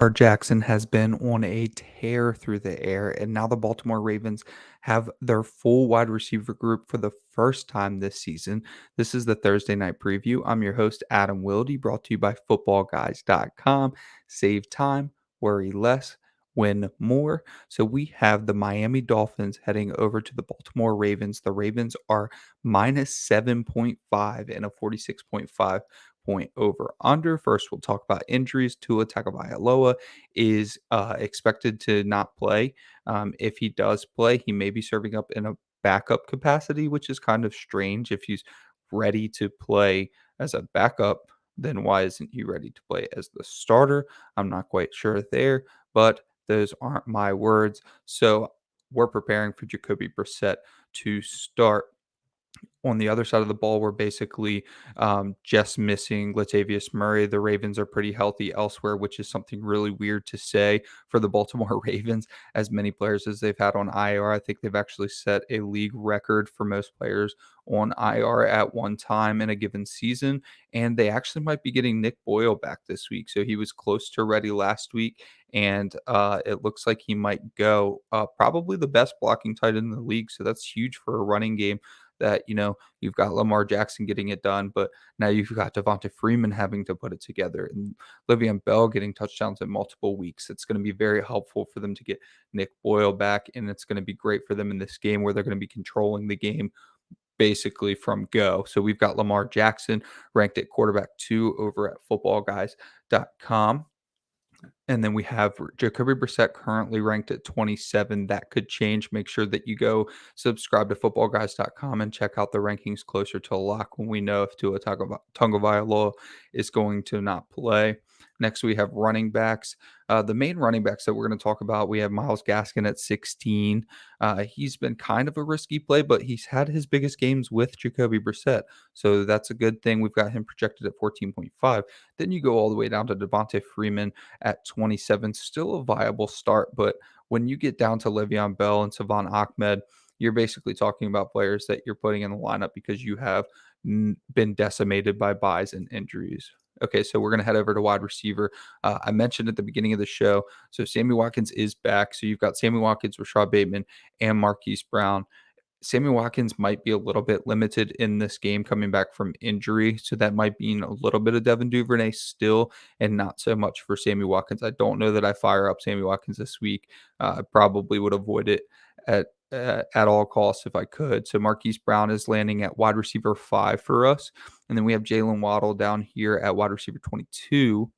Lamar Jackson has been on a tear through the air, and now the Baltimore Ravens have their full wide receiver group for the first time this season. This is the Thursday night preview. I'm your host, Adam Wilde, brought to you by Footballguys.com. Save time, worry less, win more. So we have the Miami Dolphins heading over to the Baltimore Ravens. The Ravens are minus 7.5 and a 46.5 point over under. First, we'll talk about injuries. Tua Tagovailoa is expected to not play. If he does play, he may be serving up in a backup capacity, which is kind of strange. If he's ready to play as a backup, then why isn't he ready to play as the starter? I'm not quite sure there, but those aren't my words. So we're preparing for Jacoby Brissett to start. On the other side of the ball, we're basically just missing Latavius Murray. The Ravens are pretty healthy elsewhere, which is something really weird to say for the Baltimore Ravens. As many players as they've had on IR, I think they've actually set a league record for most players on IR at one time in a given season. And they actually might be getting Nick Boyle back this week. So he was close to ready last week, and it looks like he might go. Probably the best blocking tight end in the league. So that's huge for a running game that, you've got Lamar Jackson getting it done, but now you've got Devonta Freeman having to put it together and Le'Veon Bell getting touchdowns in multiple weeks. It's going to be very helpful for them to get Nick Boyle back, and it's going to be great for them in this game where they're going to be controlling the game basically from go. So we've got Lamar Jackson ranked at quarterback 2 over at footballguys.com. And then we have Jacoby Brissett currently ranked at 27. That could change. Make sure that you go subscribe to footballguys.com and check out the rankings closer to a lock when we know if Tua Tagovailoa is going to not play. Next, we have running backs. The main running backs that we're going to talk about, we have Myles Gaskin at 16. He's been kind of a risky play, but he's had his biggest games with Jacoby Brissett. So that's a good thing. We've got him projected at 14.5. Then you go all the way down to Devonta Freeman at 27. Still a viable start, but when you get down to Le'Veon Bell and Savon Ahmed, you're basically talking about players that you're putting in the lineup because you have been decimated by buys and injuries. Okay, so we're going to head over to wide receiver. I mentioned at the beginning of the show, so Sammy Watkins is back. So you've got Sammy Watkins, Rashod Bateman, and Marquise Brown. Sammy Watkins might be a little bit limited in this game coming back from injury. So that might mean a little bit of Devin Duvernay still and not so much for Sammy Watkins. I don't know that I fire up Sammy Watkins this week. I probably would avoid it at all costs if I could. So Marquise Brown is landing at wide receiver 5 for us. And then we have Jalen Waddle down here at wide receiver 22.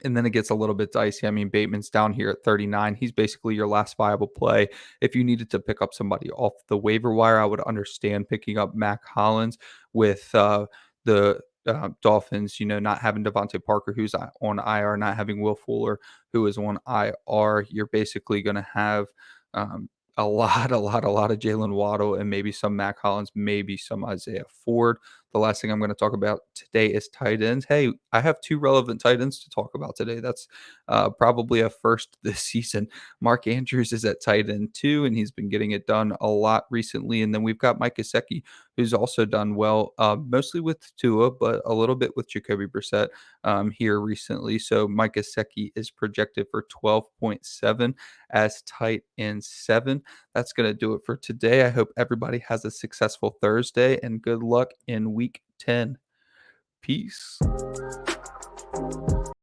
And then it gets a little bit dicey. I mean, Bateman's down here at 39. He's basically your last viable play. If you needed to pick up somebody off the waiver wire, I would understand picking up Mac Hollins with the Dolphins, not having Devontae Parker, who's on IR, not having Will Fuller, who is on IR. You're basically going to have a lot of Jalen Waddle and maybe some Mac Hollins, maybe some Isaiah Ford. The last thing I'm going to talk about today is tight ends. Hey, I have 2 relevant tight ends to talk about today. That's probably a first this season. Mark Andrews is at tight end 2, and he's been getting it done a lot recently. And then we've got Mike Gesicki, who's also done well, mostly with Tua, but a little bit with Jacoby Brissett here recently. So Mike Gesicki is projected for 12.7 as tight end 7. That's going to do it for today. I hope everybody has a successful Thursday and good luck in week 10. Peace.